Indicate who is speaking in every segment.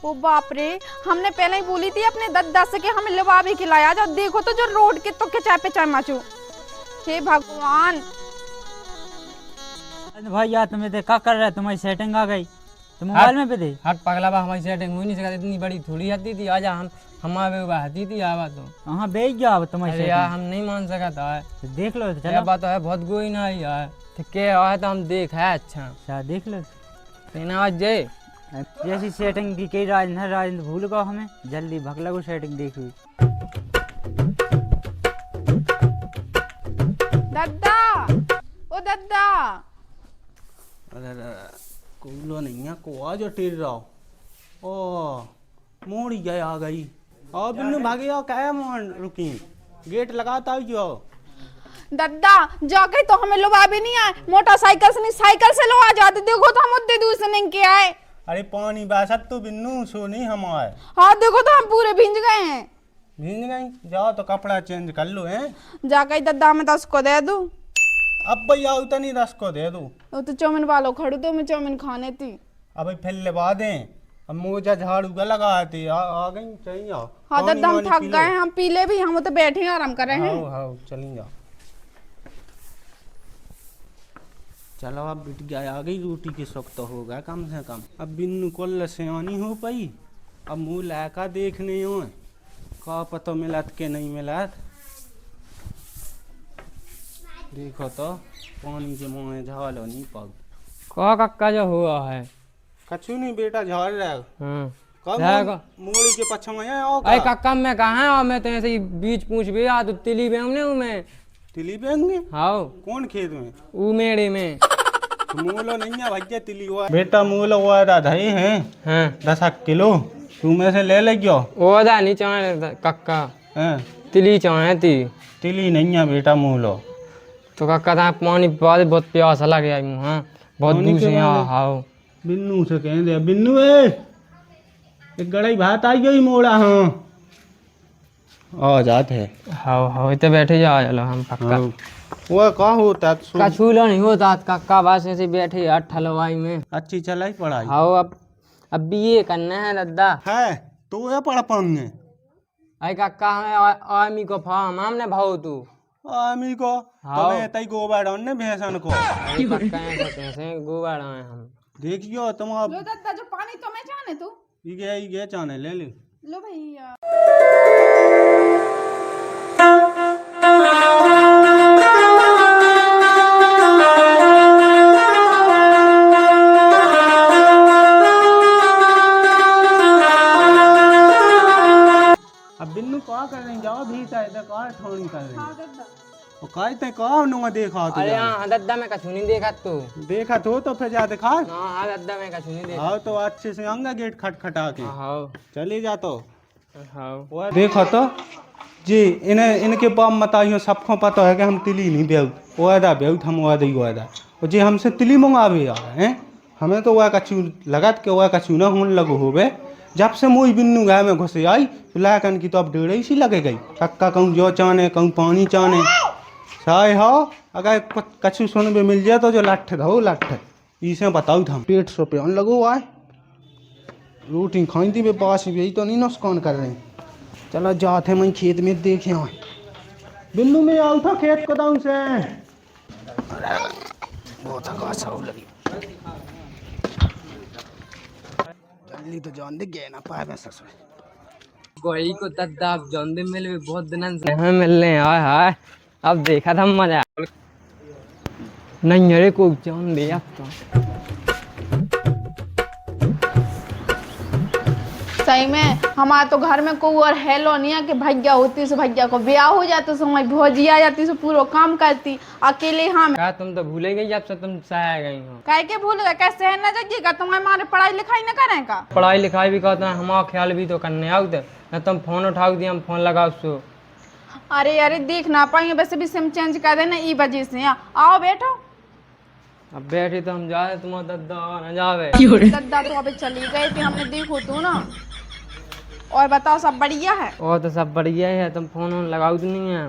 Speaker 1: ओ बाप रे, हमने पहले ही बोली थी अपने दद्दा से कि हमें लवा भी खिलाया जाओ। देखो तो जो रोड के तो खिंचाए पे माचू। हे भगवान।
Speaker 2: अरे भाई यार तुम्हें देखा कर रहा है, तुम्हारी सेटिंग आ गई तो मोबाइल में भी दे।
Speaker 3: हट पगला बा, हमारी सेटिंग हो नहीं सकती, इतनी बड़ी थोड़ी हती थी। आजा हम हमारे हती थी आवा तो
Speaker 2: हाँ भेज गया अब तुम्हारी
Speaker 3: अरे यार
Speaker 2: सेटिंग।
Speaker 3: हम नहीं मान सका था।
Speaker 2: तो देख लो तो
Speaker 3: चलो
Speaker 2: चलो।
Speaker 3: बात तो है बहुत गोई ना यार, तो क्या है तो हम देख है अच्छा
Speaker 2: अच्छा देख लो।
Speaker 3: तेना आज जे
Speaker 2: जैसी सेटिंग की कई राजेंद्र भूल गो हमें, जल्दी भग लगो सेटिंग देखी।
Speaker 1: दद्दा, ओ दद्दा।
Speaker 4: अरे कूलो नहीं है को आज टेर रहा ओ मोड़ गया आ गई और बिन्नू भागे आओ क्या मोड़ रुकी गेट लगाता जो
Speaker 1: दद्दा जाके तो हमें लवा भी नहीं आए, मोटरसाइकिल से नहीं साइकिल से लो आ जाते। देखो तो हम उतने दूर से नहीं के आए।
Speaker 4: अरे पानी बासत तो बिन्नू सो नहीं हमारे।
Speaker 1: हाँ देखो तो हम पूरे भींज गए हैं।
Speaker 4: भीज गई जाओ तो कपड़ा चेंज कर लो हैं।
Speaker 1: जाके दद्दा मैं तो उसको दे दूं।
Speaker 4: अब भैया उतनी रस को दे दो।
Speaker 1: वो तो चाउमीन वालों खड़ू तो मैं चाउमीन खाने थी।
Speaker 4: अब फिर लगा दें, अब मोजा झाड़ू का लगाती आ गई चाहिए।
Speaker 1: हाँ दद्दा हम थक गए, हम पीले भी, हम तो बैठे हैं आराम कर रहे हैं।
Speaker 4: हाँ हाँ चली जाओ। चलो अब बिट गया आ गई रोटी के शौक तो होगा कम से कम। अब बिन्नू को सियानी हो पाई, अब मुँह लाका देखने हो का पता मिलत के नहीं मिलत। देखो तो पानी के मुँह झालो नहीं पग
Speaker 3: कहा कक्का जो हुआ है।
Speaker 4: कछु नहीं बेटा झाड़ रहा है।
Speaker 3: हाँ
Speaker 4: कब मूड़ी के पछम आया आओ
Speaker 3: अरे कक्का मैं कहाँ है और मैं तो ऐसे ही बीच पूछ भी आ तो तिली में हमने मैं
Speaker 4: तिली बेंगे
Speaker 3: हाँ
Speaker 4: कौन खेत में
Speaker 3: ऊ मेरे में
Speaker 4: मूलो नहीं है भैया तिली हुआ बेटा मूलो हुआ दादा ही है।
Speaker 3: हाँ
Speaker 4: 10 किलो तू में से ले गयो।
Speaker 3: वो दा नहीं चाहे कक्का
Speaker 4: हैं
Speaker 3: तिली चाहे थी
Speaker 4: तिली नहीं है बेटा मूलो।
Speaker 3: तो कक्का था पानी बाद बहुत प्यास लग गया मुँह बहुत
Speaker 4: पानी
Speaker 3: दूर
Speaker 4: के
Speaker 3: से यहाँ
Speaker 4: बाद?
Speaker 3: हाँ
Speaker 4: बिन्नू से कह दे बिन्नू एक गड़ाई भात आई गई मोड़ा। हाँ आ जाते है।
Speaker 3: हाँ हाँ इतने बैठे जा चलो हम कक्का
Speaker 4: वो का होता
Speaker 3: कछूला नहीं होता कक्का बस ऐसे बैठे यार ठलवाई में।
Speaker 4: अच्छी चलाई पढ़ाई
Speaker 3: हाँ अब बीए करना है दादा
Speaker 4: है तो ये पढ़ पाऊंगे।
Speaker 3: अरे कक्का हमें आमी को फार्म हमने भाव तू
Speaker 4: आमी को
Speaker 3: हाँ।
Speaker 4: तुम्हें तई गोबर ने भैंसन को
Speaker 3: अरे कक्का ऐसे गोबर आए हम
Speaker 4: देखियो तुम अब
Speaker 1: लो दद्दा जो पानी तो मैं जाने तू।
Speaker 4: ये गए चाने ले ले।
Speaker 1: लो भैया।
Speaker 4: अब बिन्नू का कर रहे जाओ भीतर इधर का ठोनी कर रहे
Speaker 1: हाँ दद्दा।
Speaker 4: वो कहते का नुआ देखा तो
Speaker 3: अरे हाँ दादा मैं कछु नहीं देखा तू
Speaker 4: देखा तो फिर जा दिखा।
Speaker 3: हाँ दादा मैं कछु नहीं देखा
Speaker 4: हाँ तो अच्छे से आऊंगा गेट खटखटा के
Speaker 3: हाँ
Speaker 4: चले जा तो
Speaker 3: हाँ
Speaker 4: देखो तो जी इन्हें इनके बाप बताइयो सबको पता है कि हम तिली नहीं बेऊ वादा बेऊ हम वादा ही वादा और जी हमसे तिली मंगावे यार हैं हमें तो वह कछु लगत के वह कछु ना होने लगो होवे। जब से मुई बिन्नू गाय में घुसे आई तो लाकन की तो अब डेढ़ ही सी लगे गई। कक्का कहूँ जो चाने कहूँ पानी चाने साय हो अगर कछु सुन भी मिल जाए तो जो लठ दो लठ इसे बताऊ हम पेट सो पे लगो आए रोटी खाई थी पास यही तो नहीं नुकसान कर रहे। चलो जाते मैं खेत में देखे आए बिन्नू में आऊ था खेत को दाऊ से बहुत लगी जल्दी तो जान दे गए ना पाए मैं ससुर
Speaker 3: कोई को दादा अब जल्दी मिल भी बहुत दिन से हमें मिलने हाय हाय अब देखा था मजा नहीं अरे को जान दे अब तो
Speaker 1: सही में हमारे तो घर में कोई और हेलो नहीं है कि भैया होती सो भैया को ब्याह हो जाता सो मैं भौजी आ जाती सो पूरा काम करती अकेले। हम
Speaker 3: क्या तुम तो भूले गई जब से तुम सह गई हो।
Speaker 1: कह के भूल गए कैसे है ना जगिएगा तुम्हारे मारे पढ़ाई लिखाई न करें का।
Speaker 3: पढ़ाई लिखाई भी कहते हैं हमारा ख्याल भी तो करने आओ न तुम फोन उठाओ दिया हम फोन लगाओ सो।
Speaker 1: अरे अरे देख ना पाएंगे वैसे भी सिम चेंज कर देना ई वजह से। आओ बैठो।
Speaker 3: अब बैठे तो हम जाए तुम्हारा दादा न जावे
Speaker 1: दद्दा तो अभी चली गए थे हमने देखो तो ना। और बताओ सब बढ़िया है।
Speaker 3: और तो सब बढ़िया है तुम फोन वोन लगाओ तो नहीं है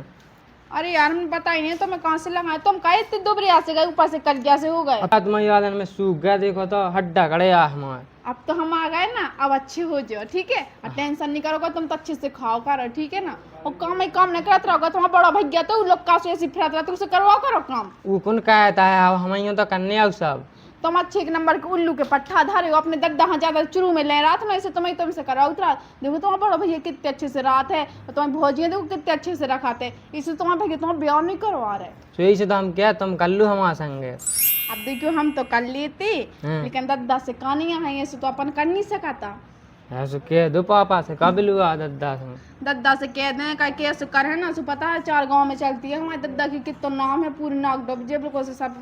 Speaker 1: अरे यार हमने पता ही नहीं तो मैं कहाँ से लगाया, तुम कहे इतने दुबरे से गए ऊपर से कल से हो गए।
Speaker 3: अब तुम्हें याद है मैं सूख गया, देखो तो हड्डा कड़े आ हमारे।
Speaker 1: अब तो हम आ गए ना, अब अच्छे हो जाओ ठीक है, और टेंशन नहीं करोगे, तुम तो अच्छे से खाओ करो ठीक है ना, और काम ही काम नहीं करते रहोगे, तुम्हारा बड़ा भैया तो लोग का ऐसी फिरत रहा, तुमसे करवा करो काम।
Speaker 3: वो कौन कहता है, अब हम यूँ तो करने आओ सब।
Speaker 1: तुम अच्छे एक नंबर के उल्लू के पट्टा धारे हो, अपने दद्दा हाँ ज्यादा चुरू में ले रात में ऐसे तुम्हें तुमसे करा उतरा। देखो तुम्हारा बड़ा भैया कितने अच्छे से रात है, और तुम्हारी भौजियाँ देखो कितने अच्छे से रखाते, इससे तुम्हारे भैया तुम्हारा ब्याह नहीं करवा रहे।
Speaker 3: तो यही से तो हम क्या तुम कर लो हमारे संगे।
Speaker 1: अब देखो हम तो कर लेते, लेकिन दद्दा से कहानियाँ हैं, ऐसे तो अपन कर नहीं सकाता।
Speaker 3: ऐसे कह दो पापा से, कब लुआ दद्दा से।
Speaker 1: दद्दा से कह दें का कैसे कर है ना, सो पता है 4 गांव में चलती है हमारे दद्दा की कितना नाम है, पूरी नाक डूब जे बिल्कुल से सब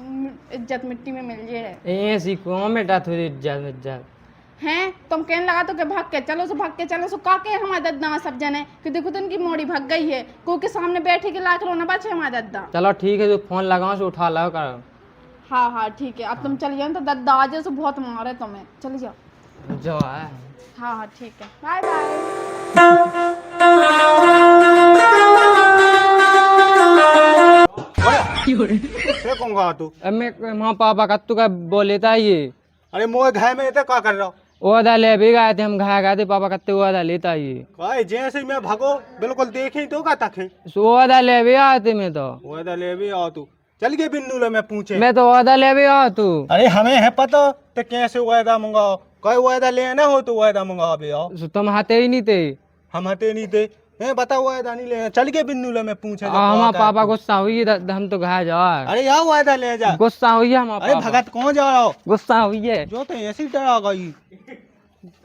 Speaker 1: इज्जत मिट्टी में मिल जे है।
Speaker 3: ऐसी कौन बेटा थोड़ी इज्जत
Speaker 1: हैं तुम कहने लगा तो कि भाग के चलो, सो भाग के चलो, सो काके हमारे दद्दा में सब जने कि देखो तो इनकी मोड़ी भाग गई है, को के सामने बैठे के लाख रोना बचे हमारे दद्दा।
Speaker 3: चलो ठीक है, जो फोन लगाओ से उठा लो करो।
Speaker 1: हाँ हाँ ठीक है, अब तुम चल जाओ तो दद्दा आ जाओ, सो बहुत मारे तुम्हें, चली जाओ।
Speaker 3: जो है
Speaker 1: हाँ हाँ ठीक है, बाय बाय।
Speaker 4: ये कौन गा तू?
Speaker 3: अब मैं माँ पापा का तू का बोले था ये।
Speaker 4: अरे मोए घर में इधर क्या कर रहा हूँ?
Speaker 3: ओदा ले भी गए थे, हम घाया गए थे, पापा कत्ते ओदा लेता ये।
Speaker 4: काय जैसे ही मैं भागो बिल्कुल देखे तो का तखे
Speaker 3: ओदा ले भी आए थे मैं तो।
Speaker 4: ओदा ले भी आओ तू, चल के बिन्नू ले मैं पूछे।
Speaker 3: मैं तो ओदा ले भी आ तू।
Speaker 4: अरे हमें है पता तो कैसे वायदा मंगाओ, कोई वायदा लेना हो तो वायदा मंगाओ बे आओ।
Speaker 3: तुम हाथे ही नहीं थे।
Speaker 4: हम हटे नहीं थे, हैं बता वायदा नहीं ले, चल के बिन्नू ले मैं पूछे।
Speaker 3: हमारा पापा गुस्सा हुई, हम तो घाया जा।
Speaker 4: अरे यार वायदा ले जा।
Speaker 3: गुस्सा हुई है हमारा
Speaker 4: अरे
Speaker 3: पापा।
Speaker 4: भगत कौन जा रहा हो?
Speaker 3: गुस्सा हुई है
Speaker 4: जो तो ऐसे ही डरा गई,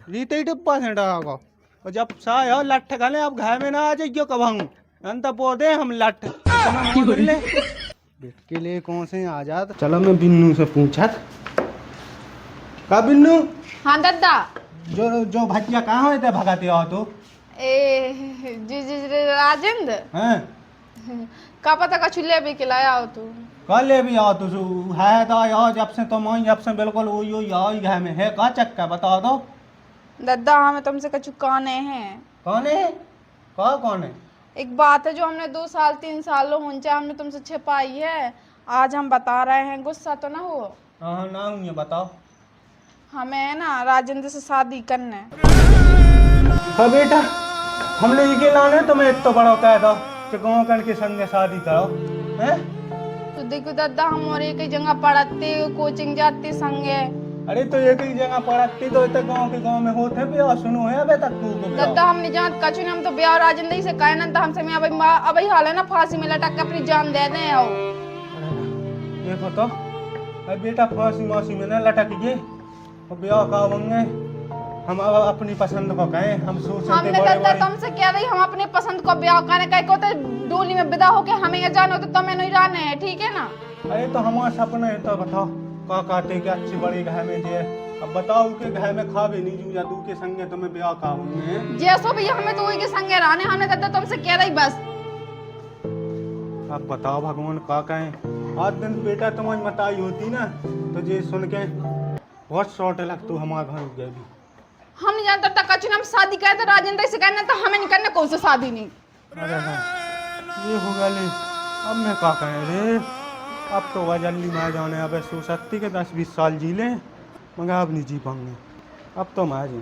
Speaker 4: रीते ही डिब्बा से डरा गो। और जब सा यार लठ गले, अब घर में ना आ जाइयो कब हम अंत पौधे हम लठ ले बेट के लिए कौन से आ जात। चलो मैं बिन्नू से पूछा का बिन्नू।
Speaker 1: हाँ दद्दा।
Speaker 4: जो भजिया कहाँ होते भगाते हो तो?
Speaker 1: ए जी जी जी, राजेंद्र
Speaker 4: हैं
Speaker 1: का पता का चूल्हे भी खिलाया हो तू।
Speaker 4: कल ले भी आओ तो है तो यार, जब से तुम आई जब से बिल्कुल वही यार घर में है का चक्का बता दो।
Speaker 1: दद्दा हमें तुमसे कछु कहने हैं।
Speaker 4: कौन है? कौन है?
Speaker 1: एक बात है जो हमने 2 साल 3 साल हो चाहे हमने तुमसे छिपाई है, आज हम बता रहे हैं, गुस्सा तो ना हो।
Speaker 4: हाँ ना हूँ, ये बताओ।
Speaker 1: हमें ना राजेंद्र से शादी करना है।
Speaker 4: हाँ बेटा, हमने ये लाने तुम्हें एक तो बड़ा कह दो कि गाँव कन के संगे शादी करो हैं।
Speaker 1: तो देखो दद्दा हम और एक ही जगह पढ़ते कोचिंग जाते संगे।
Speaker 4: अरे तो एक ही जगह पढ़ती तो इतने गाँव में होते भी और सुनो है अबे तक तू को
Speaker 1: दद्दा हम नहीं जानते कछु नहीं, हम तो ब्याह राजेंद्र ही से कहे ना, तो हमसे मैं अभी हाल है ना फांसी में लटक के अपनी जान दे दें। आओ
Speaker 4: देखो तो अरे बेटा, फांसी मासी में ना लटकिए और ब्याह का होंगे हम अब अपनी पसंद को कहें। हम सोच
Speaker 1: हमने दद्दा तुमसे क्या रही, हम अपने पसंद को ब्याह करने कहे को तो डोली में विदा होके हमें ये जानो तो तुम्हें नहीं रहने है, ठीक है ना।
Speaker 4: अरे तो हमारा सपना है, तो बताओ का काटे के अच्छी बड़ी घर में जे। अब बताओ के घर में खावे नहीं जू या तू के संगे तुम्हें ब्याह का होंगे
Speaker 1: जैसो भैया हमें तो वही के संगे रहने, हमने दद्दा तुमसे कह रही बस।
Speaker 4: अब बताओ भगवान का कहें। आज दिन बेटा तुम्हारी मताई होती ना तो जे सुन के बहुत शॉर्ट लगता हमारे घर गए भी।
Speaker 1: हम नहीं जानता था कछु, हम शादी करे तो राजेंद्र से करना, तो हमें नहीं करना, कौन सा शादी नहीं।
Speaker 4: अरे हाँ ये हो गया ले, अब मैं क्या कहें रे। अब तो वह जल्दी मैं जाने, अब सो सकती के 10-20 साल जी लें मगर अब नहीं जी पाऊंगे, अब तो मैं जी।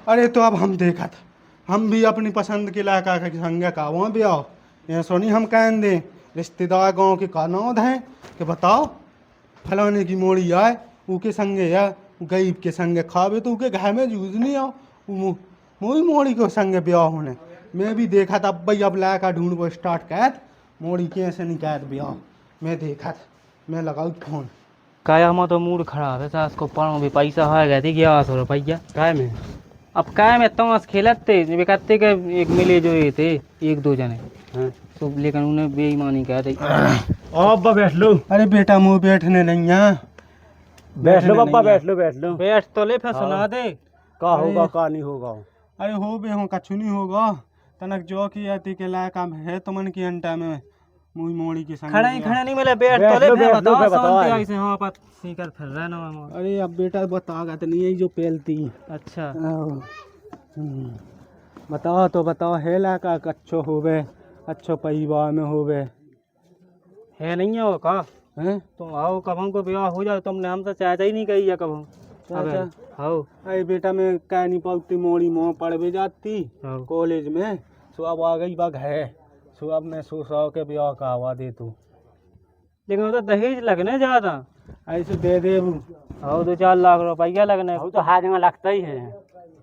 Speaker 4: अरे तो अब हम देखा था, हम भी अपनी पसंद के लायक के संगे का वहाँ भी आओ, ये सोनी हम कहें दें रिश्तेदार गाँव के कानौद हैं कि बताओ फलाने की मोड़ी आए ऊके संगे या गरीब के संगे खावे तो ऊके घर में जूझ नहीं आओ मोई मोड़ी के संगे ब्याह होने। मैं भी देखा था भाई, अब लायका ढूंढ को स्टार्ट कर मोड़ी कैसे नहीं कैद ब्याह। मैं देखा था, मैं लगाऊ फोन।
Speaker 2: काया में तो मूड खराब है, सास को पढ़ो भी पैसा हो गया थी 1100 रुपया काय में। अब काय में तो खेलते बेकते के एक मिले जो ये थे 1-2 जने तो, लेकिन उन्हें बेईमानी कह दी।
Speaker 5: अब बैठ लो।
Speaker 4: अरे बेटा मुँह बैठने नहीं है,
Speaker 5: बैठ लो पापा, बैठ लो बैठ लो।
Speaker 2: बैठ तो ले फिर सुना दे
Speaker 5: का होगा का नहीं होगा।
Speaker 4: अरे हो बे हो कछु नहीं होगा, तनक जो की आती के लायक है तुमन की अंटा में मुई मोड़ी के संग
Speaker 2: खड़ा नहीं मिले, बैठ तो ले फिर बताओ शांति ऐसे हां पर सीकर फिर रहा ना।
Speaker 4: अरे अब बेटा बताओगा तो नहीं, जो पेलती।
Speaker 2: अच्छा
Speaker 4: बताओ तो बताओ है लायक अच्छो होवे, अच्छो परिवार में होवे
Speaker 2: है नहीं है वो का
Speaker 4: हैं
Speaker 2: तुम आओ कब हमको ब्याह हो जाए तुमने हमसे चाहता ही नहीं कही है कब
Speaker 4: चाचा
Speaker 2: आओ
Speaker 4: अरे बेटा मैं कह नहीं पाती मोड़ी मोह पढ़ भी जाती
Speaker 2: हाँ।
Speaker 4: कॉलेज में सो अब आ गई बाग है सो अब मैं सोचा के ब्याह का हवा दे तू
Speaker 2: लेकिन वो तो दहेज लगने ज्यादा
Speaker 4: ऐसे दे दे
Speaker 2: आओ 2-4 लाख रुपया लगने
Speaker 5: वो तो हाथ में लगता ही है।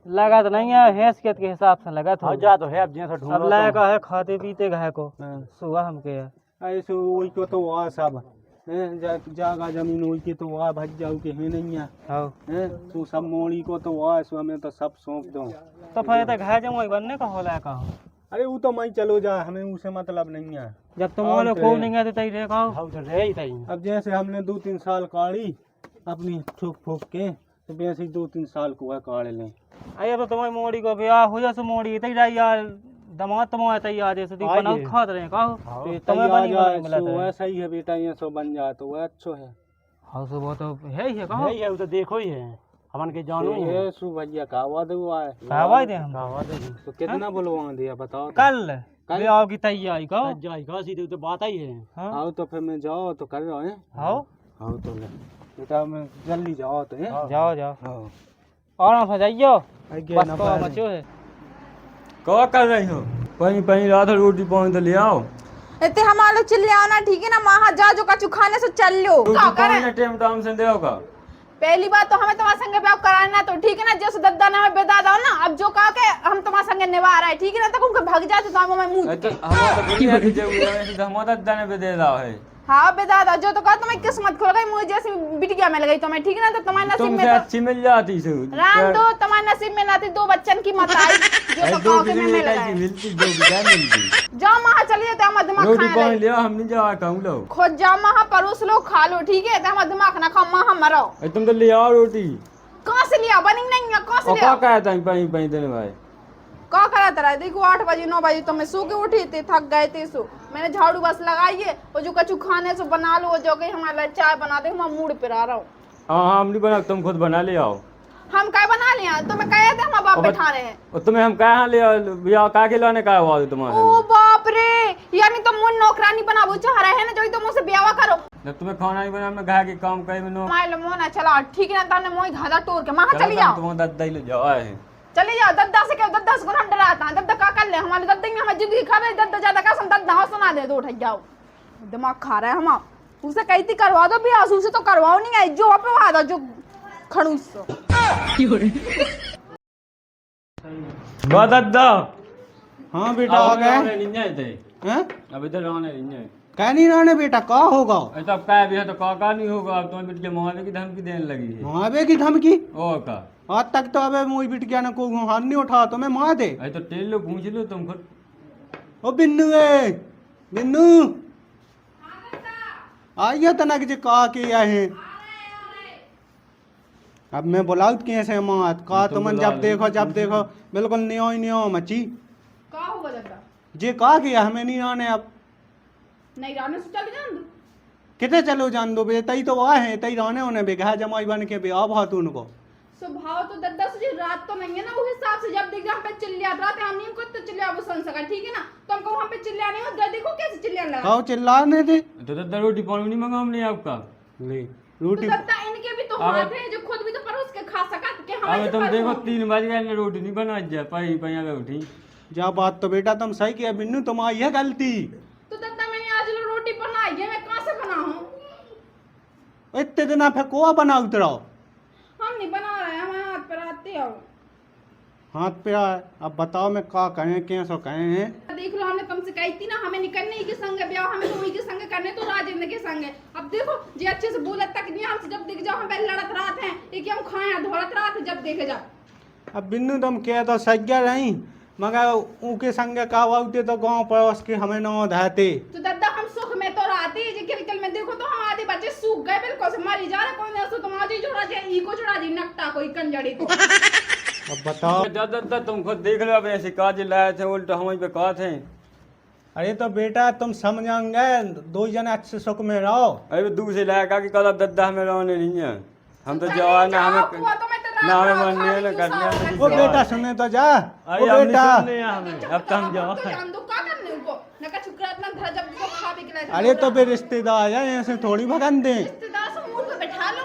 Speaker 2: लगा तो नहीं है हैसियत के हिसाब से लगा था
Speaker 5: हाँ जा तो है अब जैसा
Speaker 2: अब
Speaker 5: ढूंढो
Speaker 2: लायका है खाते पीते घाय को
Speaker 4: हाँ।
Speaker 2: सुबह हमके है
Speaker 4: ऐसे वही को तो आ सब हैं, जागा जमीन वही के तो आ भज जाऊ के है नहीं है
Speaker 2: आओ
Speaker 4: हैं, तू सब मोड़ी को तो आ सो हमें तो सब सौंप दो
Speaker 2: तो फिर तो घाय जम वही बनने का होला का
Speaker 4: अरे वो तो मैं चलो जा हमें उसे मतलब नहीं है
Speaker 2: जब तुम
Speaker 4: और
Speaker 2: वाले
Speaker 4: तो
Speaker 2: को
Speaker 4: है।
Speaker 2: नहीं गए तो तई देखो
Speaker 5: हाँ तो रह ही था ही।
Speaker 4: अब जैसे हमने 2-3 साल काढ़ी अपनी ठोक ठोक के तो वैसे ही 2-3 साल को है काढ़ लें
Speaker 2: अरे तो तुम्हारी मोड़ी को ब्याह हो जा सो मोड़ी तई जाई यार दमाद तुम्हारे तई आ जैसे ती
Speaker 5: आइए।
Speaker 2: बनाओ खात रहे का
Speaker 5: हाँ,
Speaker 2: तुम्हें बनी बनाई मिला
Speaker 4: सो
Speaker 2: था
Speaker 4: वैसा ही है बेटा ये सो बन जाए तो वह अच्छो है
Speaker 2: हाँ सो वो तो है ही है का
Speaker 5: है ही है वो तो देखो ही है हमन के जानो ही है।
Speaker 4: ये सु भैया कहवा दो आए
Speaker 2: कहवा दे हम
Speaker 5: कहवा दे
Speaker 4: तो कितना बोलवा दिया बताओ तो।
Speaker 2: कल ब्याह की तैयारी का
Speaker 5: जाएगा सीधे तो बात ही है।
Speaker 2: हाँ
Speaker 4: आओ तो फिर मैं जाओ तो कर रहे हैं
Speaker 2: आओ
Speaker 4: आओ तो ले बेटा मैं जल्दी जाओ तो है
Speaker 2: जाओ जाओ
Speaker 4: हाँ
Speaker 2: और ना जाइयो
Speaker 4: आगे
Speaker 2: बस
Speaker 4: ना
Speaker 2: को
Speaker 4: पाए।
Speaker 2: मचो है
Speaker 6: क्या कर रही हो पही पही रात रोटी पानी तो ले आओ
Speaker 1: इतने हमारे चिल्ले आना ठीक है ना वहाँ जा जो कछु खाने से चल लो
Speaker 6: रोटी
Speaker 1: का
Speaker 6: पानी
Speaker 1: करे
Speaker 6: ना टाइम टाइम से दे का
Speaker 1: पहली बात तो हमें तुम्हारे संगे ब्याह कराना तो ठीक है ना जैसे दद्दा ने हमें बेदा दो ना अब जो कहा के हम तुम्हारे संगे निभा रहे हैं ठीक है ना तो उनके भग जाते तो हम मुंह
Speaker 6: तो हमारा तो बुढ़िया की जरूर है तो हमारा दाने पे दे रहा है
Speaker 1: हाँ बेदादा जो तो कहा तुम्हें किस्मत खुल गई मुझे जैसी बिटिया में लगी तुम्हें ठीक है ना तो तुम्हारे नसीब
Speaker 6: तुमसे
Speaker 1: में तो
Speaker 6: अच्छी मिल जाती से
Speaker 1: राम दो तुम्हारे नसीब में ना थी 2 बच्चन की मत आई जो तो
Speaker 6: दो
Speaker 1: कहा के
Speaker 6: किलो
Speaker 1: में
Speaker 6: एक
Speaker 1: लगा
Speaker 6: की मिलती दो की क्या मिलती
Speaker 1: जाओ वहाँ चलिए तो हमारा दिमाग
Speaker 6: रोटी
Speaker 1: खाने
Speaker 6: पानी
Speaker 1: लगे
Speaker 6: ले आओ हम नहीं जा कहूँ लो
Speaker 1: खुद जाओ वहाँ परोस लो खा लो ठीक है तो हमारा दिमाग ना खाओ वहाँ मरो
Speaker 6: तुम तो ले आओ रोटी
Speaker 1: कहाँ से लिया बनी नहीं है कहाँ से
Speaker 6: और
Speaker 1: लिया
Speaker 6: क्या कहता है पही पही देने भाई
Speaker 1: का करा तेरा देखो 8 बजे 9 बजे तो मैं सो के उठी थी थक गए थे सो मैंने झाड़ू बस लगाई है और जो कछु खाने से बना लो जो गई हमारा चाय बना दे मैं मूड पे आ रहा हूँ
Speaker 6: हाँ हम नहीं बना तुम खुद बना ले आओ
Speaker 1: हम क्या बना लिया तो मैं कहे थे हम बाप
Speaker 6: और
Speaker 1: बैठा रहे हैं
Speaker 6: और तुम्हें हम कहाँ ले आओ भैया का के लाने का आवाज तुम्हारे
Speaker 1: ओ बाप रे यानी तुम मुझे नौकरानी बनाबो चाह रहे हैं ना जो तुम मुझसे ब्याह करो
Speaker 6: जब तुम्हें खाना नहीं बना मैं घर के काम करे में नो
Speaker 1: माय मोना चला ठीक है ना तुमने मोई घाधा टोर के वहां चली जाओ
Speaker 6: तुम्हारा दादा ही ले जाओ आए
Speaker 1: चले जाओ दद्दा से क्या दद्दा से हम डराता है दद्दा का कर ले हमारे दद्दा ने हमारी जिंदगी खा रहे दद्दा ज्यादा का सम दद्दा हो सुना दे दो उठ जाओ दिमाग खा रहा है हम उसे कही थी करवा दो भी आंसू से तो करवाओ नहीं आई जो अपवा दो जो खड़ूस
Speaker 6: दादा
Speaker 4: हाँ बेटा आ गए
Speaker 6: नहीं आए थे
Speaker 4: हैं
Speaker 6: अब इधर आने नहीं आए
Speaker 4: कह नहीं रहा बेटा का होगा
Speaker 6: ऐसा अब क्या भी है तो काका नहीं होगा अब तुम्हें बिटिया मुहावे की धमकी देने लगी है
Speaker 4: मुआवे की धमकी
Speaker 6: और का
Speaker 4: आज तक तो अबे मोई बिटिया ने को हाथ नहीं उठा तो मैं मार दे
Speaker 6: ऐ तो टेल लो पूछ लो तुम खुद
Speaker 4: ओ बिन्नू ए बिन्नू आइए तना कि का के आए अब मैं बुलाऊत कैसे मात का
Speaker 6: तुम
Speaker 4: तुमन
Speaker 6: बुला
Speaker 4: जब देखो बिल्कुल नियो मची
Speaker 1: का होगा दद्दा
Speaker 4: जे का किया हमें नहीं आने अब
Speaker 1: नहीं राने से चल जान दो
Speaker 4: कितने चलो जान दो बे तई तो आए हैं तई रहने उन्हें बेघा जमाई बन के बे आ भात उनको
Speaker 1: स्वभाव तो दद्दा से रात तो नहीं है ना उस हिसाब से जब देख हम पे चिल्लिया रात हम नहीं को तो चिल्लिया वो सुन सका ठीक है ना तो हमको हम पे चिल्लिया नहीं हो देखो कैसे चिल्लियाने लगा
Speaker 4: काओ चिल्लाने दे
Speaker 6: तो दादा रोटी पानी नहीं मंगा हमने आपका
Speaker 4: ले
Speaker 1: तो
Speaker 4: रोटी
Speaker 1: दद्दा इनके भी तो
Speaker 6: अब-
Speaker 1: हाथ है जो खुद भी तो परोस के खा सका कि
Speaker 6: अब
Speaker 1: हमारे
Speaker 6: तुम देखो 3 बज गए रोटी नहीं बना जा पाई पाई अगर उठी
Speaker 4: जा बात तो बेटा तुम सही किया बिन्नू तुम आई है गलती
Speaker 1: तो दद्दा मैंने आज रोटी बनाई है मैं कहां से बनाऊं
Speaker 4: इतने दिन फिर कोआ बना उतराओ
Speaker 1: हम नहीं बना रहे हमारे हाथ पर आते हो
Speaker 4: हाथ पे आए अब बताओ मैं का कहें कैसो कहें हैं
Speaker 1: देख लो हमने तुमसे कही थी ना हमें निकलने ही के संग ब्याह हमें तो वही के संग करने तो राजेंद्र के संग अब देखो जे अच्छे से बोलत तक नहीं हमसे जब देख जाओ हम पहले लड़त रात हैं एक हम खाए धोरत रात जब देखे जाओ
Speaker 4: अब बिन्नू तुम कह तो सज्ञा रही मगर उनके संग का वाउते तो गांव पड़ोस के हमें न धाते
Speaker 1: तो दद्दा हम सुख में तो रहते जे किलकिल में देखो तो हम आधे बच्चे सूख गए बिल्कुल से मरी जा रहे कौन ऐसो तुम आज ही जोड़ा जे ई को जोड़ा दी नकटा कोई कंजड़ी को
Speaker 4: अब बताओ
Speaker 6: दादा तुम खुद देख लो अब ऐसे काज लाए थे उल्टा हम पे कहा थे
Speaker 4: अरे तो बेटा तुम समझाएंगे 2 जने अच्छे सुख में रहो
Speaker 6: अरे दूर से लाया का कि कल अब दादा हमें रहने नहीं है हम तो जवान है हमें
Speaker 1: तो मैं तेरे रात
Speaker 6: ना हमें
Speaker 1: रात
Speaker 6: माननी है, ना
Speaker 1: खाली
Speaker 6: करनी है,
Speaker 1: क्यों
Speaker 6: ना
Speaker 1: सारा
Speaker 4: ओ बेटा सुने तो जा,
Speaker 6: अरे
Speaker 4: ओ
Speaker 6: हम नहीं
Speaker 4: बेटा।
Speaker 6: सुनने हैं हमें, अब तो हम जाओ।
Speaker 1: तो जान दो का करने उनको न का चुकरा इतना धर जब को खा भी के
Speaker 4: अरे तो फिर रिश्तेदार है, ऐसे थोड़ी भगन दें।
Speaker 1: रिश्तेदार से मुंह पे बैठा लो।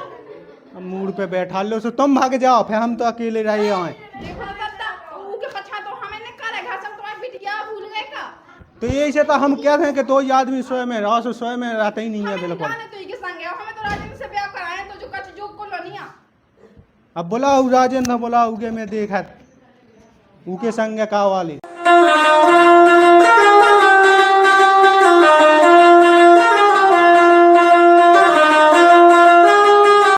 Speaker 4: अब मूड पे बैठा लो, सो तुम भाग जाओ, फिर हम तो अकेले रहे आए।
Speaker 1: देखो ना दादा ऊ के पछा तो हमें ने करे घास हम तुम्हारी बिटिया भूल गए का।
Speaker 4: तो यही से तो हम कह रहे हैं कि दो ही आदमी स्वयं में रहो, सो स्वयं में रहते ही नहीं है
Speaker 1: हमें
Speaker 4: बिल्कुल।
Speaker 1: जाने तो के संग है हमें तो राजेंद्र से ब्याह कराए तो जो कछ जो कोलोनिया।
Speaker 4: अब बुलाओ राजेंद्र, बुलाओ उगे में देखा उके संग का वाली।